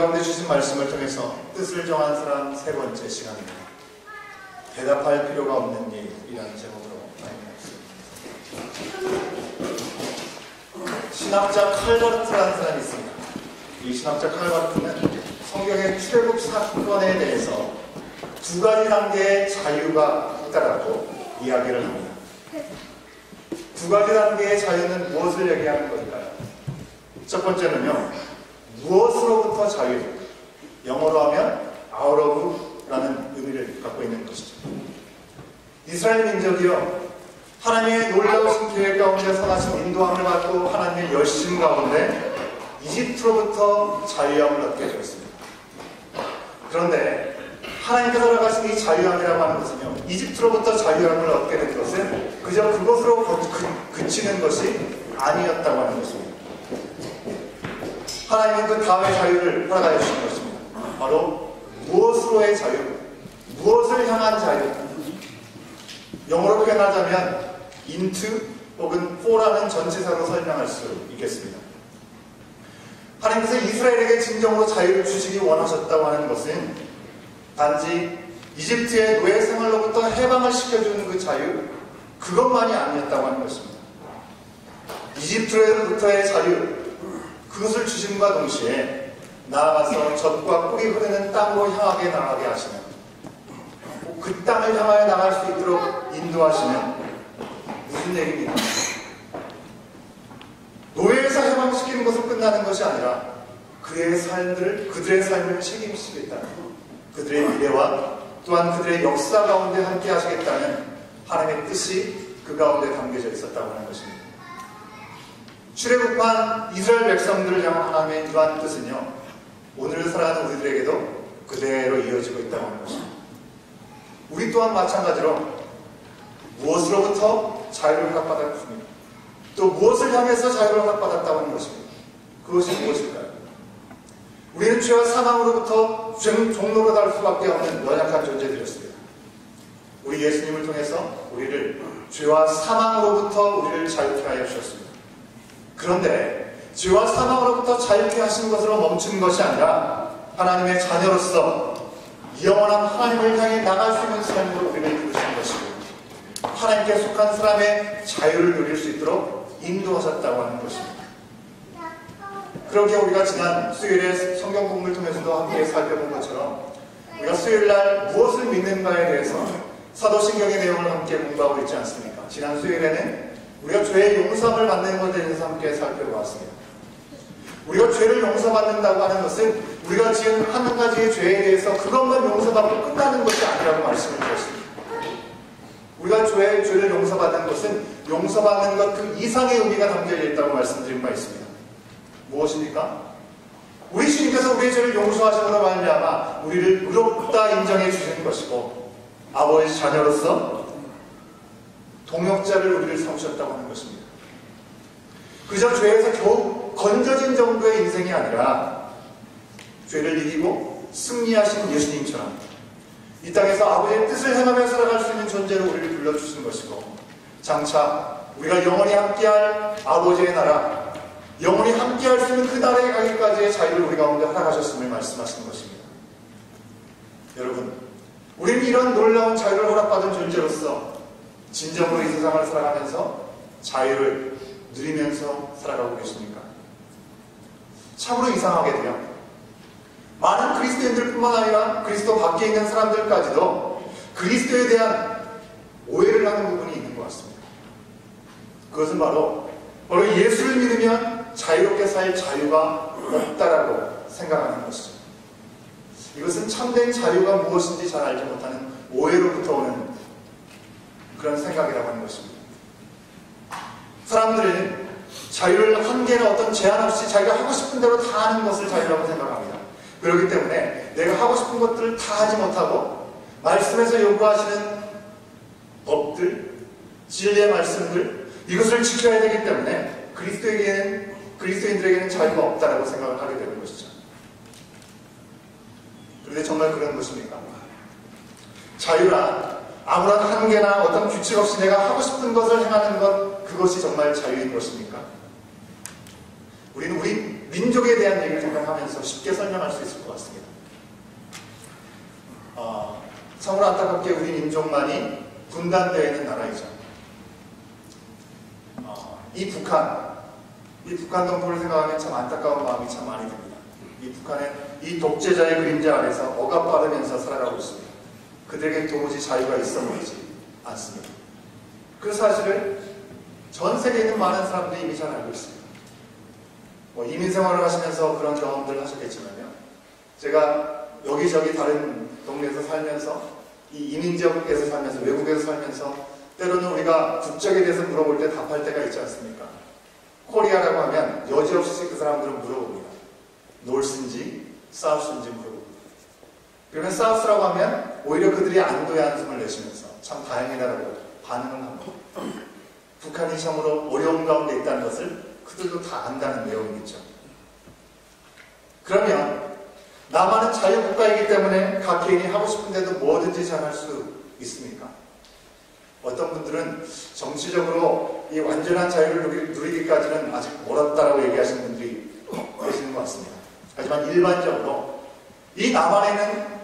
가운데 주신 말씀을 통해서 뜻을 정한 사람 세 번째 시간입니다. 대답할 필요가 없는 일이라는 제목으로 말씀드립니다. 신학자 칼바르트라는 사람이 있습니다. 이 신학자 칼바르트는 성경의 출애굽 사건에 대해서 두 가지 단계의 자유가 있다라고 이야기를 합니다. 두 가지 단계의 자유는 무엇을 얘기하는 걸까요? 첫 번째는요, 무엇으로부터 자유, 영어로 하면 out of라는 의미를 갖고 있는 것이죠. 이스라엘 민족이요, 하나님의 놀라우신 계획 가운데 선하신 인도함을 받고 하나님의 열심 가운데 이집트로부터 자유함을 얻게 되었습니다. 그런데 하나님께서 허락하신 이 자유함이라고 하는 것은요, 이집트로부터 자유함을 얻게 된 것은 그저 그것으로 그치는 것이 아니었다고 하는 것입니다. 하나님은 그 다음의 자유를 허락하여 주신 것입니다. 바로 무엇으로의 자유, 무엇을 향한 자유. 영어로 표현하자면 into 혹은 for라는 전치사로 설명할 수 있겠습니다. 하나님께서 이스라엘에게 진정으로 자유를 주시기 원하셨다고 하는 것은 단지 이집트의 노예 생활로부터 해방을 시켜주는 그 자유, 그것만이 아니었다고 하는 것입니다. 이집트로부터의 자유, 그것을 주심과 동시에 나아가서 젖과 꿀이 흐르는 땅으로 향하게 나가게 하시는, 그 땅을 향하여 나갈 수 있도록 인도하시는 무슨 얘기입니까? 노예에서 해방시키는 것으로 끝나는 것이 아니라 그들의 삶을 책임지시겠다는, 그들의 미래와 또한 그들의 역사 가운데 함께 하시겠다는 하나님의 뜻이 그 가운데 담겨져 있었다고 하는 것입니다. 출애굽한 이스라엘 백성들을 향한 하나님의 이러한 뜻은요, 오늘을 살아가는 우리들에게도 그대로 이어지고 있다고 하는 것입니다. 우리 또한 마찬가지로 무엇으로부터 자유를 허락받았습니까? 또 무엇을 향해서 자유를 허락받았다고 하는 것입니다. 그것이 무엇일까요? 우리는 죄와 사망으로부터 종로로 달 수밖에 없는 연약한 존재들이었습니다. 우리 예수님을 통해서 우리를 죄와 사망으로부터 우리를 자유케 하여 주셨습니다. 그런데 죄와 사망으로부터 자유케 하신 것으로 멈춘 것이 아니라 하나님의 자녀로서 영원한 하나님을 향해 나갈 수 있는 삶으로 우리를 부르신 것이고, 하나님께 속한 사람의 자유를 누릴 수 있도록 인도하셨다고 하는 것입니다. 그렇게 우리가 지난 수요일에 성경 공부를 통해서도 함께 살펴본 것처럼 우리가 수요일날 무엇을 믿는가에 대해서 사도신경의 내용을 함께 공부하고 있지 않습니까? 지난 수요일에는 우리가 죄의 용서함을 받는 것에 대해서 함께 살펴보았습니다. 우리가 죄를 용서받는다고 하는 것은 우리가 지은 한 가지의 죄에 대해서 그것만 용서받고 끝나는 것이 아니라고 말씀을 드렸습니다. 우리가 죄를 용서받는 것은 용서받는 것 그 이상의 의미가 담겨져 있다고 말씀드린 바 있습니다. 무엇입니까? 우리 주님께서 우리의 죄를 용서하심으로 말미암아 우리를 의롭다 인정해 주시는 것이고, 아버지 자녀로서 동역자를 우리를 삼으셨다고 하는 것입니다. 그저 죄에서 겨우 건져진 정도의 인생이 아니라 죄를 이기고 승리하신 예수님처럼 이 땅에서 아버지의 뜻을 행하며 살아갈 수 있는 존재로 우리를 불러주신 것이고, 장차 우리가 영원히 함께할 아버지의 나라, 영원히 함께할 수 있는 그 나라에 가기까지의 자유를 우리 가운데 허락하셨음을 말씀하시는 것입니다. 여러분, 우리는 이런 놀라운 자유를 허락받은 존재로서 진정으로 이 세상을 살아가면서 자유를 누리면서 살아가고 계십니까? 참으로 이상하게도요, 많은 그리스도인들 뿐만 아니라 그리스도 밖에 있는 사람들까지도 그리스도에 대한 오해를 하는 부분이 있는 것 같습니다. 그것은 바로 예수를 믿으면 자유롭게 살 자유가 없다라고 생각하는 것이죠. 이것은 참된 자유가 무엇인지 잘 알지 못하는 오해로부터 오는 그런 생각이라고 하는 것입니다. 사람들은 자유를 한계나 어떤 제한 없이 자기가 하고 싶은 대로 다 하는 것을 자유라고 생각합니다. 그렇기 때문에 내가 하고 싶은 것들을 다 하지 못하고 말씀에서 요구하시는 법들, 진리의 말씀들, 이것을 지켜야 되기 때문에 그리스도인들에게는 자유가 없다라고 생각을 하게 되는 것이죠. 그런데 정말 그런 것입니까? 자유란 아무런 한계나 어떤 규칙 없이 내가 하고 싶은 것을 행하는 것, 그것이 정말 자유인 것입니까? 우리는 우리 민족에 대한 얘기를 생각하면서 쉽게 설명할 수 있을 것 같습니다. 참으로 안타깝게 우리 민족만이 분단되어 있는 나라이죠. 이 북한 동포를 생각하면 참 안타까운 마음이 참 많이 듭니다. 이 북한은 이 독재자의 그림자 아래서 억압받으면서 살아가고 있습니다. 그들에게 도무지 자유가 있어 보이지 않습니다. 그 사실을 전 세계에 있는 많은 사람들이 이미 잘 알고 있습니다. 이민 생활을 하시면서 그런 경험들을 하셨겠지만요. 제가 여기저기 다른 동네에서 살면서 이 이민 지역에서 살면서 외국에서 살면서 때로는 우리가 국적에 대해서 물어볼 때 답할 때가 있지 않습니까? 코리아라고 하면 여지없이 그 사람들은 물어봅니다. 노스인지 사우스인지 물어봅니다. 그러면 사우스라고 하면 오히려 그들이 안도의 한숨을 내쉬면서 참 다행이다라고 반응을 합니다. 북한이 참으로 어려운 가운데 있다는 것을 그들도 다 안다는 내용이겠죠. 그러면 남한은 자유국가이기 때문에 각 개인이 하고 싶은 데도 뭐든지 잘할 수 있습니까? 어떤 분들은 정치적으로 이 완전한 자유를 누리기까지는 아직 멀었다라고 얘기하시는 분들이 계시는 것 같습니다. 하지만 일반적으로 이 남한에는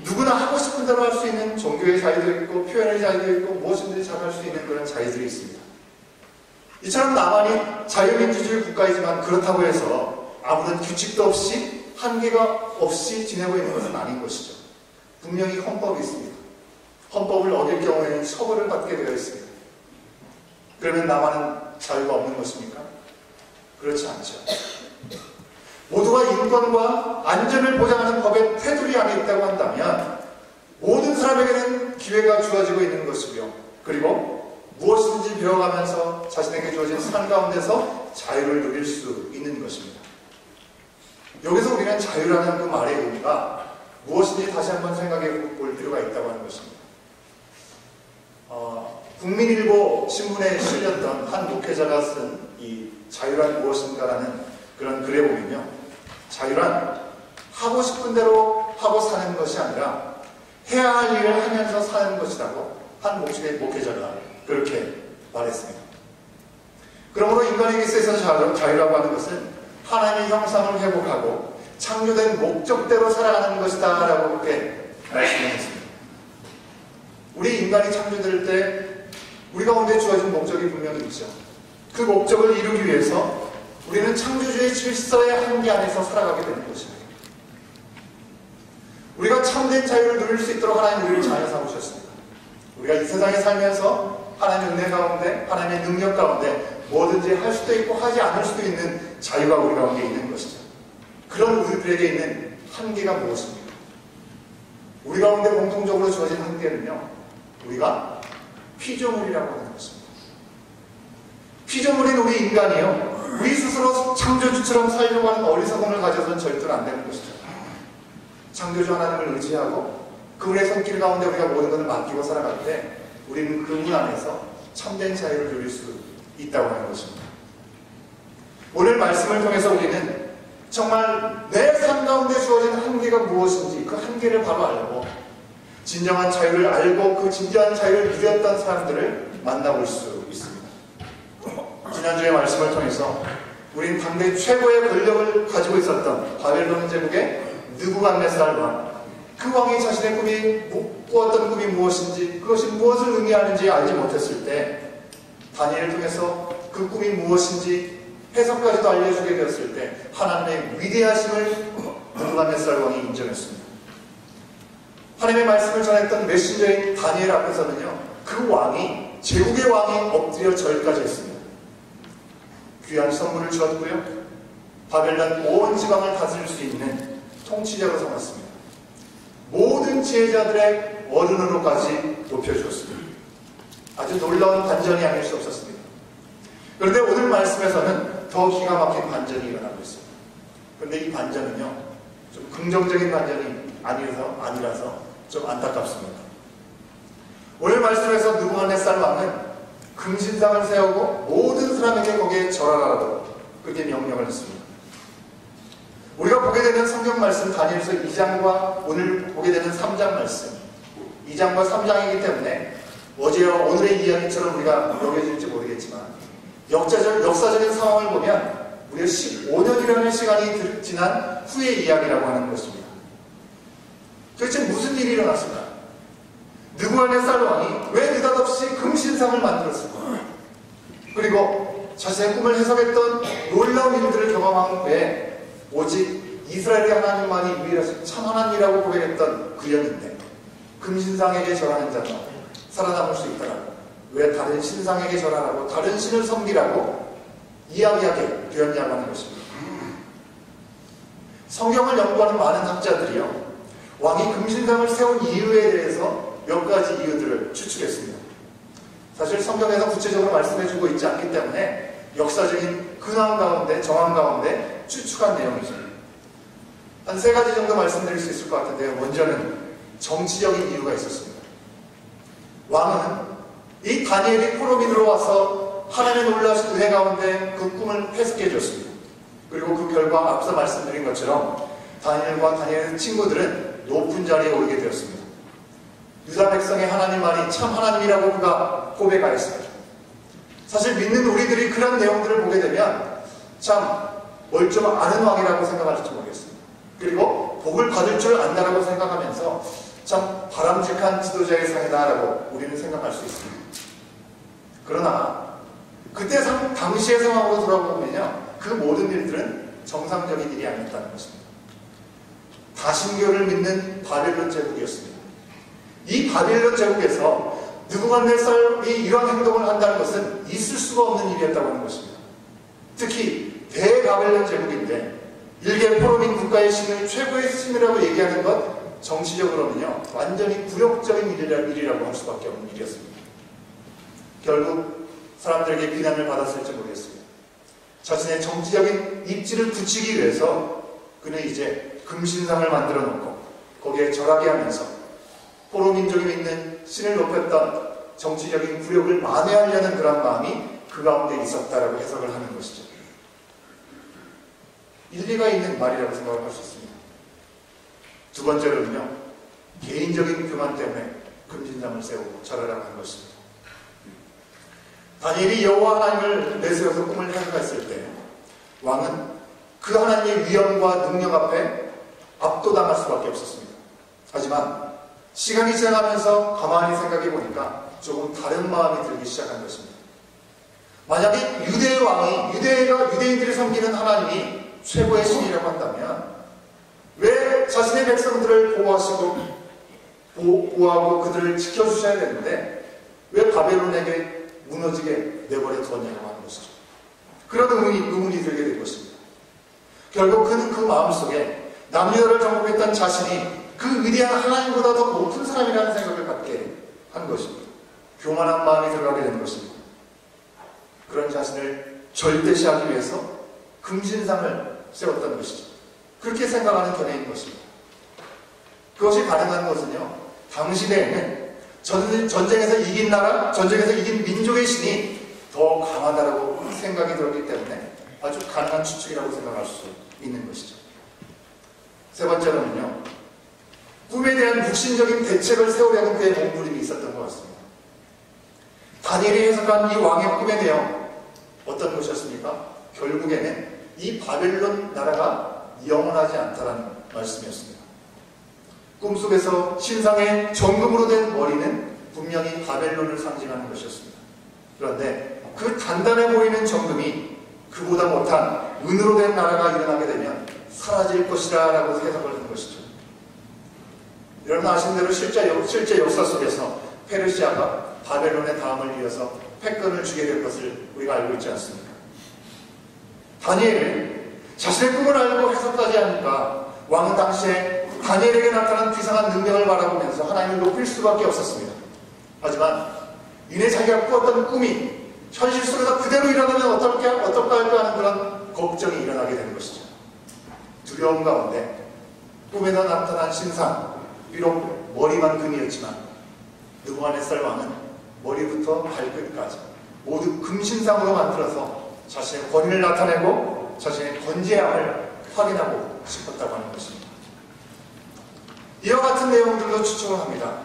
누구나 하고 싶은 대로 할 수 있는 종교의 자유도 있고 표현의 자유도 있고 무엇이든지 잘할 수 있는 그런 자유들이 있습니다. 이처럼 남한이 자유민주주의 국가이지만 그렇다고 해서 아무런 규칙도 없이 한계가 없이 지내고 있는 것은 아닌 것이죠. 분명히 헌법이 있습니다. 헌법을 어길 경우에는 처벌을 받게 되어 있습니다. 그러면 남한은 자유가 없는 것입니까? 그렇지 않죠. 모두가 인권과 안전을 보장하는 법의 테두리 안에 있다고 한다면 모든 사람에게는 기회가 주어지고 있는 것이고요. 그리고 무엇인지 배워가면서 자신에게 주어진 삶 가운데서 자유를 누릴 수 있는 것입니다. 여기서 우리는 자유라는 그 말의 의미가 무엇인지 다시 한번 생각해 볼 필요가 있다고 하는 것입니다. 국민일보 신문에 실렸던 한 목회자가 쓴 이 자유란 무엇인가라는 그런 글에 보면요. 자유란 하고 싶은 대로 하고 사는 것이 아니라 해야 할 일을 하면서 사는 것이라고 한 목회자가 그렇게 말했습니다. 그러므로 인간에게 있어서 자유라고 하는 것은 하나님의 형상을 회복하고 창조된 목적대로 살아가는 것이다 라고 그렇게 말씀했습니다. 우리 인간이 창조될 때 우리 가운데 주어진 목적이 분명히 있죠. 그 목적을 이루기 위해서 우리는 창조주의 질서의 한계 안에서 살아가게 되는 것입니다. 우리가 참된 자유를 누릴 수 있도록 하나님 우리를 자녀 삼으셨습니다. 우리가 이 세상에 살면서 하나님의 은혜 가운데 하나님의 능력 가운데 뭐든지 할 수도 있고 하지 않을 수도 있는 자유가 우리 가운데 있는 것이죠. 그런 우리들에게 있는 한계가 무엇입니까? 우리 가운데 공통적으로 주어진 한계는요. 우리가 피조물이라고 하는 것입니다. 피조물인 우리 인간이요. 우리 스스로 창조주처럼 살려고 하는 어리석음을 가져서는 절대로 안 되는 것이죠. 창조주 하나님을 의지하고 그분의 손길 가운데 우리가 모든 것을 맡기고 살아갈 때 우리는 그분 안에서 참된 자유를 누릴 수 있다고 하는 것입니다. 오늘 말씀을 통해서 우리는 정말 내 삶 가운데 주어진 한계가 무엇인지 그 한계를 바로 알고 진정한 자유를 알고 그 진정한 자유를 누렸던 사람들을 만나볼 수 있습니다. 지난주의 말씀을 통해서 우린 당대 최고의 권력을 가지고 있었던 바벨론 제국의 느부갓네살 왕, 그 왕이 자신의 꾸었던 꿈이 무엇인지 그것이 무엇을 의미하는지 알지 못했을 때 다니엘을 통해서 그 꿈이 무엇인지 해석까지도 알려주게 되었을 때 하나님의 위대하심을 느부갓네살 왕이 인정했습니다. 하나님의 말씀을 전했던 메신저인 다니엘 앞에서는요, 그 왕이 제국의 왕이 엎드려 절까지 했습니다. 귀한 선물을 주었고요, 바벨론 온 지방을 다스릴 수 있는 통치자로 삼았습니다. 모든 지혜자들의 어른으로까지 높여주었습니다. 아주 놀라운 반전이 아닐 수 없었습니다. 그런데 오늘 말씀에서는 더 기가 막힌 반전이 일어나고 있습니다. 그런데 이 반전은요, 좀 긍정적인 반전이 아니라서 좀 안타깝습니다. 오늘 말씀에서 느부갓네살 왕은 금신상을 세우고 모든 사람에게 거기에 절하라고 그렇게 명령을 했습니다. 우리가 보게 되는 성경 말씀 다니엘서 2장과 오늘 보게 되는 3장 말씀 2장과 3장이기 때문에 어제와 오늘의 이야기처럼 우리가 여겨질지 모르겠지만 역사적인 상황을 보면 무려 15년이라는 시간이 지난 후의 이야기라고 하는 것입니다. 도대체 무슨 일이 일어났을까? 느부갓네살 왕이 왜 느닷없이 금신상을 만들었을까? 그리고 자신의 꿈을 해석했던 놀라운 일들을 경험한 후에 오직 이스라엘의 하나님만이 유일하신 참 하나님이라고 고백했던 그였는데 금신상에게 절하는 자는 살아남을 수 있더라고. 왜 다른 신상에게 절하라고 다른 신을 섬기라고 이야기하게 되었냐고 하는 것입니다. 성경을 연구하는 많은 학자들이요, 왕이 금신상을 세운 이유에 대해서 몇 가지 이유들을 추측했습니다. 사실 성경에서 구체적으로 말씀해주고 있지 않기 때문에 역사적인 근황 가운데, 정황 가운데 추측한 내용이죠. 한 3가지 정도 말씀드릴 수 있을 것 같은데요. 먼저는 정치적인 이유가 있었습니다. 왕은 이 다니엘이 포로민으로 와서 하나님의 놀라우신 은혜 가운데 그 꿈을 해석해 줬습니다. 그리고 그 결과 앞서 말씀드린 것처럼 다니엘과 다니엘의 친구들은 높은 자리에 오르게 되었습니다. 유다 백성의 하나님만이 참 하나님이라고 그가 고백하였습니다. 사실 믿는 우리들이 그런 내용들을 보게 되면 참 뭘 좀 아는 왕이라고 생각할지 모르겠습니다. 그리고 복을 받을 줄 안다라고 생각하면서 참 바람직한 지도자의 상이다라고 우리는 생각할 수 있습니다. 그러나 그때 당시의 상황으로 돌아보면요, 그 모든 일들은 정상적인 일이 아니었다는 것입니다. 다신교를 믿는 바벨론 제국이었습니다. 이 바벨론 제국에서 느부갓네살이 이러한 행동을 한다는 것은 있을 수가 없는 일이었다고 하는 것입니다. 특히 대바벨론 제국인데 일개 포로민 국가의 신을 최고의 신이라고 얘기하는 것, 정치적으로는요 완전히 굴욕적인 일이라고 할 수밖에 없는 일이었습니다. 결국 사람들에게 비난을 받았을지 모르겠습니다. 자신의 정치적인 입지를 굳히기 위해서 그는 이제 금신상을 만들어 놓고 거기에 절하게 하면서 포로민족이 믿는 신을 높였던 정치적인 굴욕을 만회하려는 그런 마음이 그 가운데 있었다라고 해석을 하는 것이죠. 일리가 있는 말이라고 생각을 할 수 있습니다. 두 번째로는요, 개인적인 교만 때문에 금신상을 세우고 절하라고 한 것입니다. 다니엘이 여호와 하나님을 내세워서 꿈을 해석했을 때 왕은 그 하나님의 위엄과 능력 앞에 압도당할 수밖에 없었습니다. 하지만 시간이 지나가면서 가만히 생각해 보니까 조금 다른 마음이 들기 시작한 것입니다. 만약에 유대의 왕이 유대인들이 섬기는 하나님이 최고의 신이라고 한다면 왜 자신의 백성들을 보호하고 그들을 지켜주셔야 되는데 왜 바벨론에게 무너지게 내버려 두었냐고 하는 것이죠. 그런 의문이 들게 된 것입니다. 결국 그는 그 마음속에 남유다를 정복했던 자신이 그 위대한 하나님보다 더 높은 사람이라는 생각을 갖게 한 것입니다. 교만한 마음이 들어가게 된 것입니다. 그런 자신을 절대시하기 위해서 금신상을 세웠던 것이죠. 그렇게 생각하는 견해인 것입니다. 그것이 가능한 것은요, 당시에는 전쟁에서 이긴 나라, 전쟁에서 이긴 민족의 신이 더 강하다고 생각이 들었기 때문에 아주 가능한 추측이라고 생각할 수 있는 것이죠. 세 번째로는요, 꿈에 대한 육신적인 대책을 세우려는 그의 몸부림이 있었던 것 같습니다. 다니엘이 해석한 이 왕의 꿈의 내용, 어떤 것이었습니까? 결국에는 이 바벨론 나라가 영원하지 않다는 말씀이었습니다. 꿈속에서 신상의 정금으로 된 머리는 분명히 바벨론을 상징하는 것이었습니다. 그런데 그 단단해 보이는 정금이 그보다 못한 은으로 된 나라가 일어나게 되면 사라질 것이라 라고 해석을 한 것이죠. 여러분 아시는 대로 실제 역사 속에서 페르시아가 바벨론의 다음을 이어서 패권을 주게 될 것을 우리가 알고 있지 않습니까? 다니엘은 자신의 꿈을 알고 해석하지 않으니까 왕은 당시에 다니엘에게 나타난 비상한 능력을 바라보면서 하나님을 높일 수밖에 없었습니다. 하지만 이내 자기가 꾸었던 꿈이 현실 속에서 그대로 일어나면 어떨까 할까 하는 그런 걱정이 일어나게 되는 것이죠. 두려움 가운데 꿈에서 나타난 신상, 비록 머리만 금이었지만 느부갓네살 왕은 머리부터 발끝까지 모두 금신상으로 만들어서 자신의 권위를 나타내고 자신의 건재함을 확인하고 싶었다고 하는 것입니다. 이와 같은 내용들도 추측을 합니다.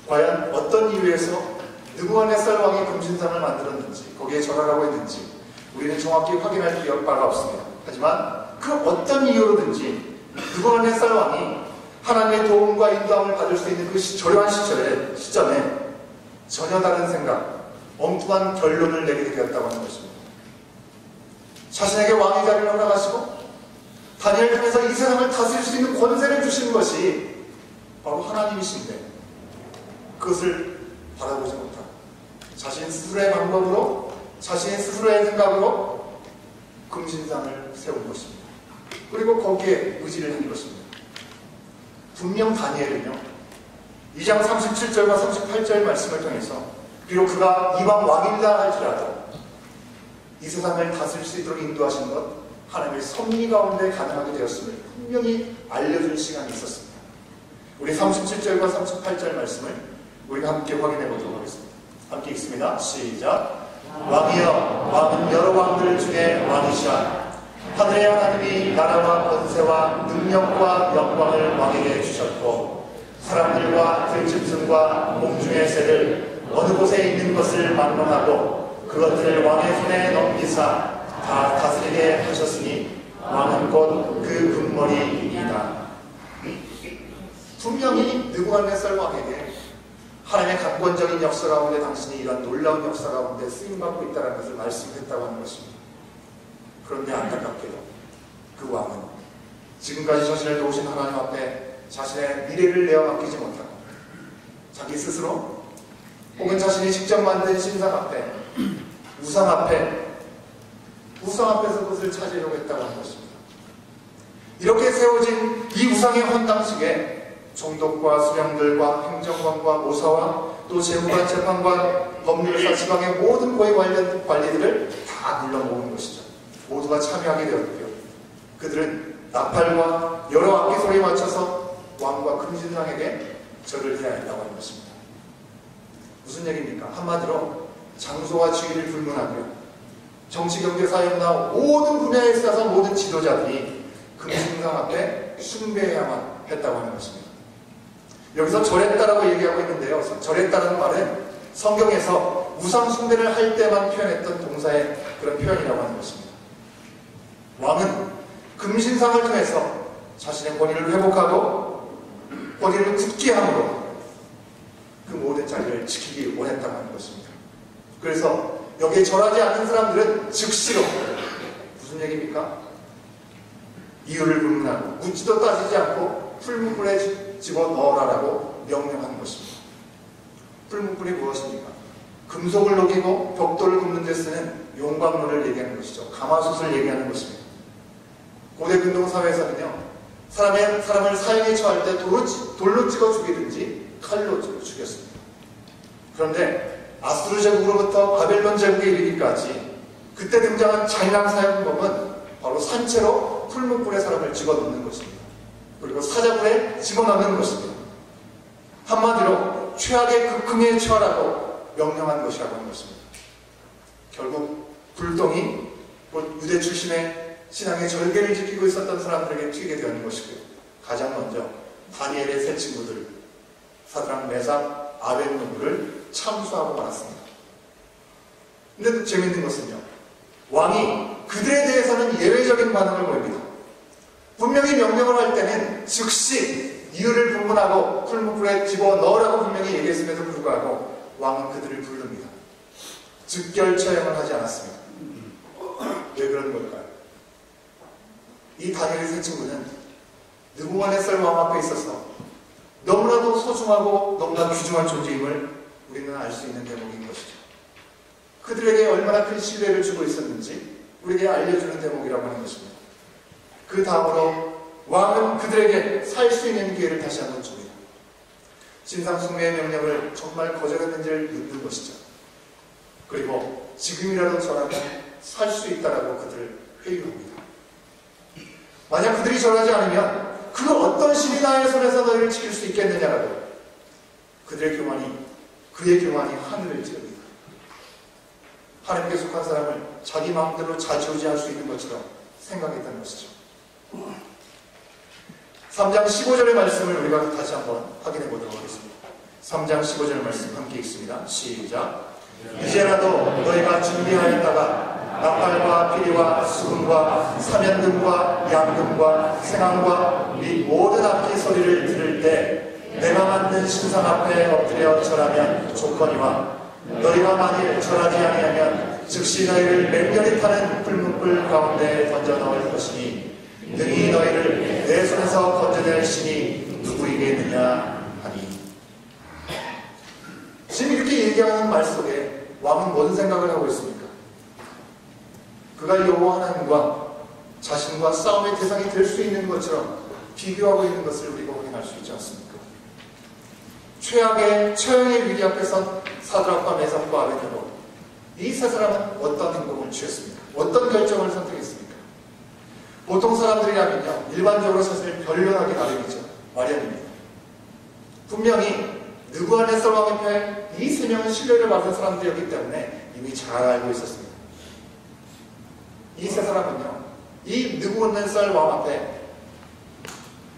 과연 어떤 이유에서 느부갓네살 왕이 금신상을 만들었는지, 거기에 절하라고 했는지, 우리는 정확히 확인할 바가 없습니다. 하지만 그 어떤 이유로든지 느부갓네살 왕이 하나님의 도움과 인도함을 받을 수 있는 그 저렴한 시점에 전혀 다른 생각, 엉뚱한 결론을 내리게 되었다고 하는 것입니다. 자신에게 왕의 자리를 허락하시고 다니엘을 통해서 이 세상을 다스릴 수 있는 권세를 주시는 것이 바로 하나님이신데 그것을 바라보지 못하고 자신 스스로의 방법으로 자신 스스로의 생각으로 금신상을 세운 것입니다. 그리고 거기에 의지를 한 것입니다. 분명 다니엘은요 2장 37절과 38절 말씀을 통해서 비록 그가 이방 왕이다 할지라도 이 세상을 다스릴 수 있도록 인도하신 것 하나님의 섭리 가운데 가능하게 되었음을 분명히 알려준 시간이 있었습니다. 우리 37절과 38절 말씀을 우리가 함께 확인해 보도록 하겠습니다. 함께 읽습니다. 시작. 왕이여 왕은 여러 왕들 중에 왕이시라. 하늘의 하나님이 나라와 권세와 능력과 영광을 왕에게 주셨고 사람들과 들짐승과 공중의 새를 어느 곳에 있는 것을 만론하고 그것들을 왕의 손에 넘기사 다 다스리게 하셨으니 왕은 곧 그 금머리이다. 분명히 느부갓네살 왕에게 하나님의 강권적인 역사 가운데 당신이 이런 놀라운 역사 가운데 쓰임받고 있다는 것을 말씀했다고 하는 것입니다. 그런데 안타깝게도 그 왕은 지금까지 자신을 도우신 하나님 앞에 자신의 미래를 내어 맡기지 못하고 자기 스스로 혹은 자신이 직접 만든 신상 앞에 우상 앞에서 그것을 차지하려고 했다고 하는 것입니다. 이렇게 세워진 이 우상의 헌당식에 총독과 수령들과 행정관과 모사와 또 재무관, 재판관, 법률사, 지방의 모든 고위 관리들을 다 불러 모은 것이죠. 모두가 참여하게 되었고요. 그들은 나팔과 여러 악기 소리에 맞춰서 왕과 금신상에게 절을 해야 했다고 하는 것입니다. 무슨 얘기입니까? 한마디로 장소와 지위를 불문하고요. 정치, 경제, 사회문화 모든 분야에 있어서 모든 지도자들이 금신상 앞에 숭배해야만 했다고 하는 것입니다. 여기서 절했다라고 얘기하고 있는데요. 절했다는 말은 성경에서 우상 숭배를 할 때만 표현했던 동사의 그런 표현이라고 하는 것입니다. 왕은 금신상을 통해서 자신의 권위를 회복하고 권위를 굳게 함으로 그 모든 자리를 지키기 원했다고 하는 것입니다. 그래서 여기에 절하지 않는 사람들은 즉시로 무슨 얘기입니까? 이유를 불문하고 묻지도 따지지 않고 풀무불에 집어넣어라라고 명령하는 것입니다. 풀무불이 무엇입니까? 금속을 녹이고 벽돌을 굽는 데 쓰는 용광로를 얘기하는 것이죠. 가마솥을 얘기하는 것입니다. 고대 근동사회에서는요 사람을 사형에 처할 때 돌로 찍어 죽이든지 칼로 죽였습니다. 그런데 아수르 제국으로부터 바벨론 제국에 이르기까지 그때 등장한 잔인한 사형법은 바로 산채로 풀무불에 사람을 집어넣는 것입니다. 그리고 사자불에 집어넣는 것입니다. 한마디로 최악의 극흥에 처하라고 명령한 것이라고 하는 것입니다. 결국 불똥이 곧 유대 출신의 신앙의 절개를 지키고 있었던 사람들에게 튀게 되는 것이고요. 가장 먼저 다니엘의 세 친구들 사드락, 메삭, 아벳노고를 참수하고 말았습니다. 근데 재밌는 것은요. 왕이 그들에 대해서는 예외적인 반응을 보입니다. 분명히 명령을 할 때는 즉시 이유를 불문하고 풀무불에 집어넣으라고 분명히 얘기했음에도 불구하고 왕은 그들을 부릅니다. 즉결 처형을 하지 않았습니다. 왜 그런 걸까요? 이 다니엘의 세 친구는 느부갓네살 왕 앞에 있어서 너무나도 소중하고 너무나 귀중한 존재임을 우리는 알 수 있는 대목인 것이죠. 그들에게 얼마나 큰 신뢰를 주고 있었는지 우리에게 알려주는 대목이라고 하는 것입니다. 그 다음으로 왕은 그들에게 살 수 있는 기회를 다시 한번 줍니다. 신상숭배의 명령을 정말 거절했는지를 묻는 것이죠. 그리고 지금이라도 저라면 살 수 있다라고 그들을 회유합니다. 만약 그들이 절하지 않으면 그 어떤 신이 나의 손에서 너희를 지킬 수 있겠느냐라고 그의 교만이 하늘을 찌릅니다. 하나님께 속한 사람을 자기 마음대로 좌지우지할 수 있는 것처럼 생각했다는 것이죠. 3장 15절의 말씀을 우리가 다시 한번 확인해 보도록 하겠습니다. 3장 15절 말씀 함께 읽습니다. 시작. 이제라도 너희가 준비하였다가 나팔과 피리와 수금과 사면금과 양금과 생황과 및 모든 악기 소리를 들을 때 내가 만든 신상 앞에 엎드려 절하면 좋거니와 너희가 만일 절하지 아니하면 즉시 너희를 맹렬히 타는 불문불 가운데 던져 넣을 것이니 능히 너희를 내 손에서 건져낼 신이 누구이겠느냐 하니. 지금 이렇게 얘기하는 말 속에 왕은 뭔 생각을 하고 있습니까? 그가 여호와 하나님과 자신과 싸움의 대상이 될 수 있는 것처럼 비교하고 있는 것을 우리가 확인할 수 있지 않습니까? 최악의 위기 앞에선 사드락과 메삭과 아벤느고, 이 세 사람은 어떤 행동을 취했습니까? 어떤 결정을 선택했습니까? 보통 사람들이라면요, 일반적으로 사실 변론하기 나름이죠. 마련입니다. 분명히 느부갓네살 왕 앞에 이 세 명은 신뢰를 받은 사람들이었기 때문에 이미 잘 알고 있었습니다. 이 세 사람은요, 이 느부갓네살 왕 앞에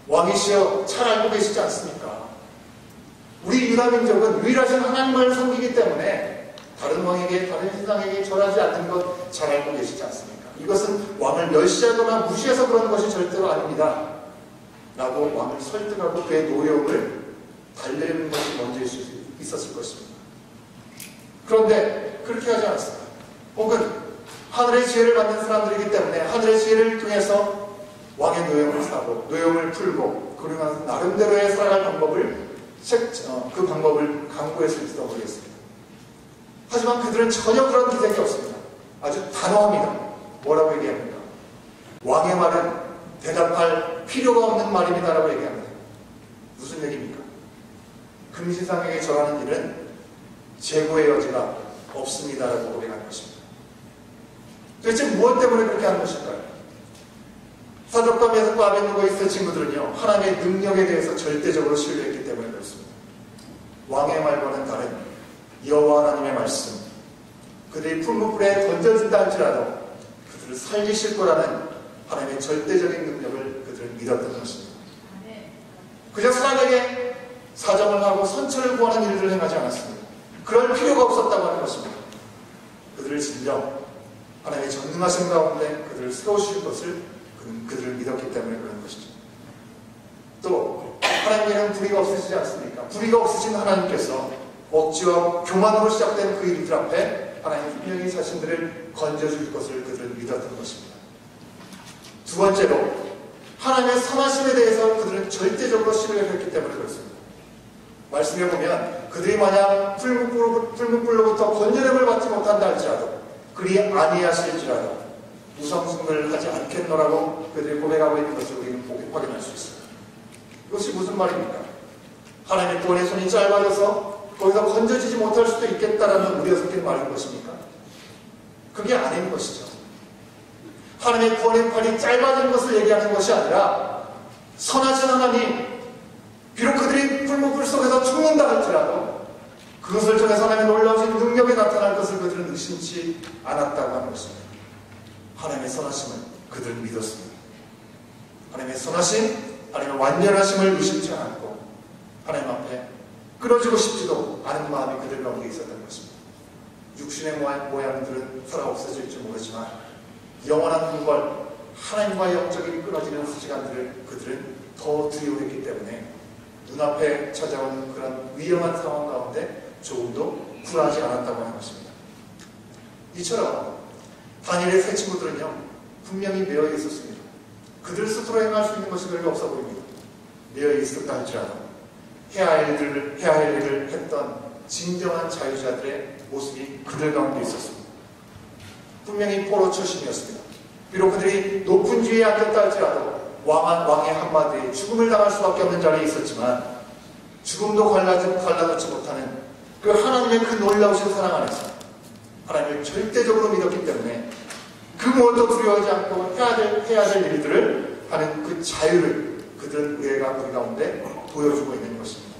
왕이시여 잘 알고 계시지 않습니까? 우리 유다민족은 유일하신 하나님을 섬기기 때문에 다른 왕에게, 다른 신상에게 절하지 않는 것 잘 알고 계시지 않습니까? 이것은 왕을 멸시하거나 무시해서 그런 것이 절대로 아닙니다. 라고 왕을 설득하고 그의 노력을 달래는 것이 먼저 있었을 것입니다. 그런데 그렇게 하지 않았습니다. 혹은 하늘의 지혜를 받는 사람들이기 때문에 하늘의 지혜를 통해서 왕의 노염을 사고 노염을 풀고 그러면서 나름대로의 살아갈 방법을 그 방법을 강구했을지도 모르겠습니다. 하지만 그들은 전혀 그런 기색이 없습니다. 아주 단호합니다. 뭐라고 얘기합니까? 왕의 말은 대답할 필요가 없는 말입니다라고 얘기합니다. 무슨 얘기입니까? 금신상에게 절하는 일은 재고의 여지가 없습니다라고 고백하는 것입니다. 도대체 무엇 때문에 그렇게 하는 것일까요? 사드락과 메삭과 아벤느고의 세 친구들은요, 하나님의 능력에 대해서 절대적으로 신뢰했기 때문에 그렇습니다. 왕의 말과는 다른 여호와 하나님의 말씀, 그들이 풀무불에 던져진다 할지라도 그들을 살리실 거라는 하나님의 절대적인 능력을 그들은 믿었던 것입니다. 그저 사람에게 사정을 하고 선처를 구하는 일들을 행하지 않았습니다. 그럴 필요가 없었다고 하는 것입니다. 그들을 진정 하나님의 전능하신 가운데 그들을 세우실 것을 그들을 믿었기 때문에 그런 것이죠. 또 하나님께는 불의가 없으시지 않습니까? 불의가 없으신 하나님께서 억지와 교만으로 시작된 그 일들 앞에 하나님 분명히 자신들을 건져줄 것을 그들은 믿었던 것입니다. 두 번째로 하나님의 선하심에 대해서 그들은 절대적으로 신뢰를 했기 때문에 그렇습니다. 말씀에 보면 그들이 만약 풀무불로부터 건져냄을 받지 못한다 할지라도 그리 아니하실지라도 우상숭배를 하지 않겠노라고 그들이 고백하고 있는 것을 우리는 확인할 수 있습니다. 이것이 무슨 말입니까? 하나님의 구원의 손이 짧아져서 거기서 건져지지 못할 수도 있겠다라는 우려가 섞인 말인 것입니까? 그게 아닌 것이죠. 하나님의 구원의 팔이 짧아진 것을 얘기하는 것이 아니라 선하신 하나님, 비록 그들이 풀무불 속에서 죽는다 할지라도 그것을 통해서 하나님의 놀라우신 능력이 나타날 것을 그들은 의심치 않았다고 하는 것입니다. 하나님의 선하심을 그들은 믿었습니다. 하나님의 선하심, 하나님의 완전하심을 의심치 않았고 하나님 앞에 끊어지고 싶지도 않은 마음이 그들 가운데 있었던 것입니다. 육신의 모양들은 살아 없어질지 모르지만 영원한 분걸 하나님과 영적인 끊어지는 시간들을 그들은 더 두려워했기 때문에 눈앞에 찾아오는 그런 위험한 상황 가운데 조금도 굴하지 않았다고 하는 것입니다. 이처럼 다니엘의 세 친구들은요, 분명히 매여 있었습니다. 그들 스스로 행할 수 있는 것이 별로 없어 보입니다. 매여 있었다 할지라도 해야 할 일을 했던 진정한 자유자들의 모습이 그들 가운데 있었습니다. 분명히 포로 출신이었습니다. 비록 그들이 높은 지위에 앉았다 할지라도 왕의 한마디에 죽음을 당할 수밖에 없는 자리에 있었지만 죽음도 갈라놓지 못하는 그 하나님의 그 놀라우신 사랑 안에서 하나님을 절대적으로 믿었기 때문에 그 무엇도 두려워하지 않고 해야 될 일들을 하는 그 자유를 그들은 우리 가운데 보여주고 있는 것입니다.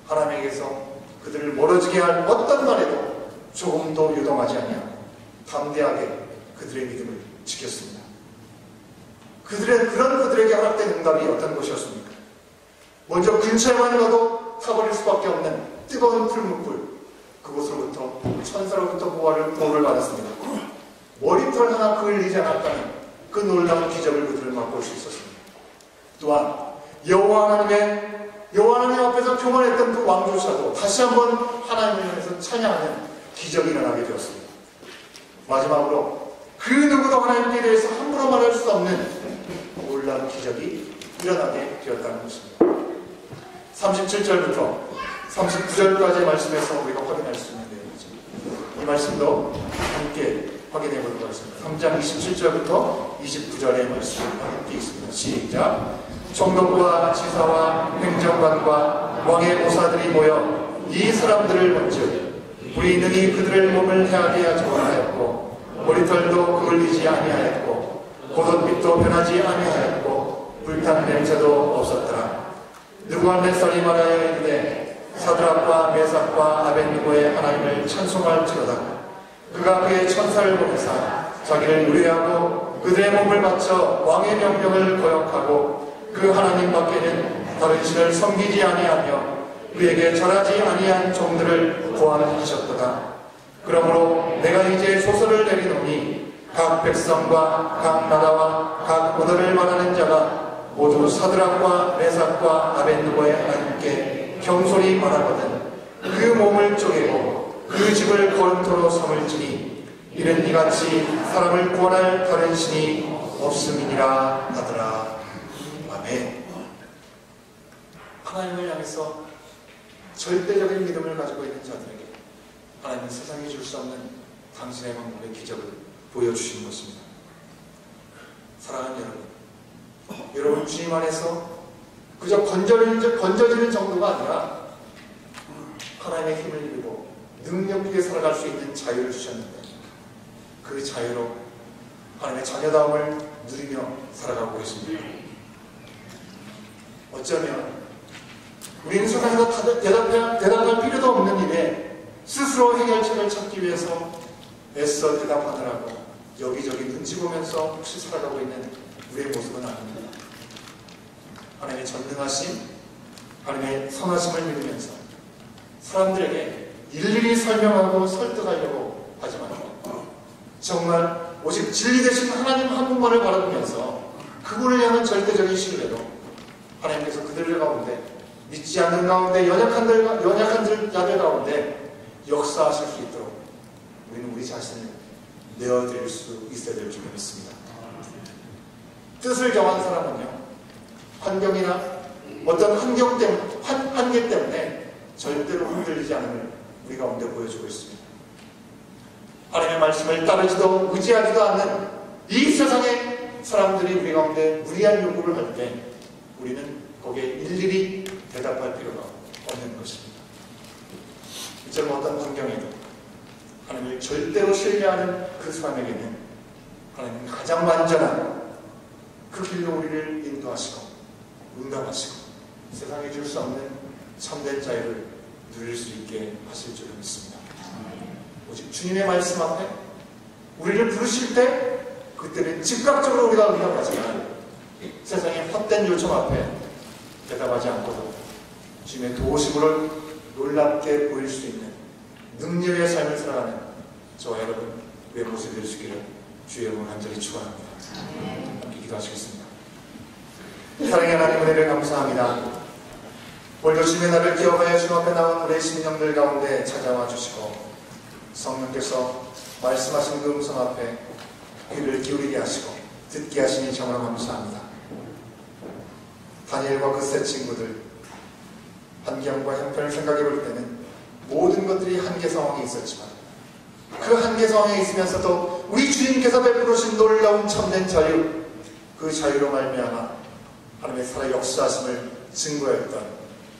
하나님에게서 그들을 멀어지게 할 어떤 말에도 조금도 유동하지 아니하고 담대하게 그들의 믿음을 지켰습니다. 그들에게 허락된 응답이 어떤 것이었습니까? 먼저 근처에만 가도 타버릴 수밖에 없는 뜨거운 풀무불, 그곳으로부터 천사로부터 보호를 받았습니다. 머리털 하나 그을리지 않았다는 그 놀라운 기적을 그들은 맛볼 수 있었습니다. 또한 여호와 하나님 앞에서 교만했던 그 왕조차도 다시 한번 하나님을 위해서 찬양하는 기적이 일어나게 되었습니다. 마지막으로 그 누구도 하나님께 대해서 함부로 말할 수 없는 놀라운 기적이 일어나게 되었다는 것입니다. 37절부터 39절까지의 말씀에서 우리가 확인할 수 있는 내용이죠. 이 말씀도 함께 확인해 보도록 하겠습니다. 3장 27절부터 29절의 말씀이 함께 있습니다. 시작. 총독과 지사와 행정관과 왕의 보사들이 모여 이 사람들을 본즉 우리 능히 그들의 몸을 해하게 하지 못하였고 머리털도 그을리지 아니하였고 겉옷빛도 변하지 아니하였고 불탄 냄새도 없었더라. 느부갓네살이 말하여 이르되 사드락과 메삭과 아벳느고의 하나님을 찬송할지로다. 그가 그의 천사를 보내사 자기를 의뢰하고 그들의 몸을 바쳐 왕의 명령을 거역하고 그 하나님 밖에는 다른 신을 섬기지 아니하며 그에게 절하지 아니한 종들을 구원하셨도다. 그러므로 내가 이제 소설을 내리노니 각 백성과 각 나라와 각 언어를 말하는 자가 모두 사드락과 메삭과 아벳느고의 하나님께 경솔히 말하거든 그 몸을 쪼개고 그 집을 거름토로 삼을지니 이는 이같이 사람을 구원할 다른 신이 없음이니라 하더라. 아멘. 하나님을 향해서 절대적인 믿음을 가지고 있는 자들에게 하나님은 세상에 줄 수 없는 당신의 방법의 기적을 보여주신 것입니다. 사랑하는 여러분 주님 안에서 그저 건져지는 정도가 아니라 하나님의 힘을 입고 능력 있게 살아갈 수 있는 자유를 주셨는데 그 자유로 하나님의 자녀다움을 누리며 살아가고 계십니다. 어쩌면 우리는 세상에서 대답할 필요도 없는 일에 스스로 해결책을 찾기 위해서 애써 대답하느라고 여기저기 눈치 보면서 혹시 살아가고 있는 우리의 모습은 아닙니다. 하나님의 전능하심, 하나님의 선하심을 믿으면서 사람들에게 일일이 설명하고 설득하려고 하지 말고 정말 오직 진리 되신 하나님 한 분만을 바라보면서 그분을 향한 절대적인 신뢰로 하나님께서 그들 가운데 믿지 않는 가운데 연약한 자들 가운데 역사하실 수 있도록 우리는 우리 자신을 내어드릴 수 있어야 될 줄 믿습니다. 뜻을 정한 사람은요 환경이나 어떤 한계 때문에 절대로 흔들리지 않음을 우리 가운데 보여주고 있습니다. 하나님의 말씀을 따르지도 의지하지도 않는 이 세상의 사람들이 우리 가운데 무리한 요구를 할 때 우리는 거기에 일일이 대답할 필요가 없는 것입니다. 이처럼 어떤 환경에도 하나님을 절대로 신뢰하는 그 사람에게는 하나님은 가장 완전한 그 길로 우리를 인도하시고 응답하시고 세상에 줄 수 없는 참된 자유를 누릴 수 있게 하실 줄 믿습니다. 오직 주님의 말씀 앞에 우리를 부르실 때 그때는 즉각적으로 우리가 응답하지만 세상의 헛된 요청 앞에 대답하지 않고도 주님의 도우심으로 놀랍게 보일 수 있는 능력의 삶을 살아가는 저와 여러분 우리의 모습이 될 수 있기를 주의 이름으로 간절히 축원합니다. 함께 기도하시겠습니다. 사랑의 하나님 은혜를 감사합니다. 오늘도 주님의 날을 기억하여 주님 앞에 나온 우리의 심령들 가운데 찾아와 주시고 성령께서 말씀하신 그 음성 앞에 귀를 기울이게 하시고 듣게 하시니 정말 감사합니다. 다니엘과 그 세 친구들 환경과 형편을 생각해 볼 때는 모든 것들이 한계 상황에 있었지만 그 한계 상황에 있으면서도 우리 주님께서 베풀으신 놀라운 참된 자유, 그 자유로 말미암아 하나님의 살아 역사하심을 증거했던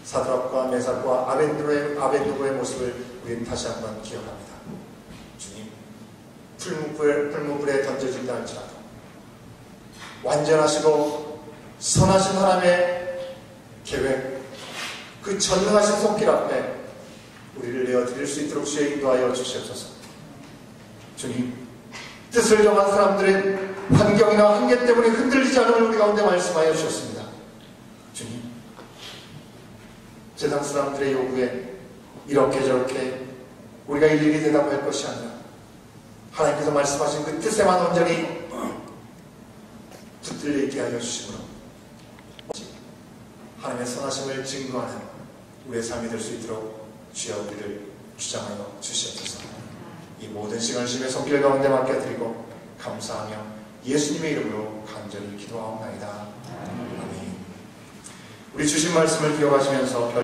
사드락과 메삭과 아벳느고의 모습을 우리는 다시 한번 기억합니다. 주님, 풀무불에 던져진다 할지라도 완전하시고 선하신 하나님의 계획, 그 전능하신 손길 앞에 우리를 내어드릴 수 있도록 주의 인도하여 주시옵소서. 주님, 뜻을 정한 사람들은 환경이나 한계 때문에 흔들리지 않음을 우리 가운데 말씀하여 주셨습니다. 주님, 세상 사람들의 요구에 이렇게 저렇게 우리가 일일이 대답할 것이 아니라 하나님께서 말씀하신 그 뜻에만 온전히 붙들려 있게 하여 주심으로 하나님의 선하심을 증거하는 우리의 삶이 될 수 있도록 주여 우리를 주장하여 주시옵소서. 이 모든 시간 주님의 손길 가운데 맡겨드리고 감사하며 예수님의 이름으로 간절히 기도하옵나이다. 아멘. 우리 주신 말씀을 기억하시면서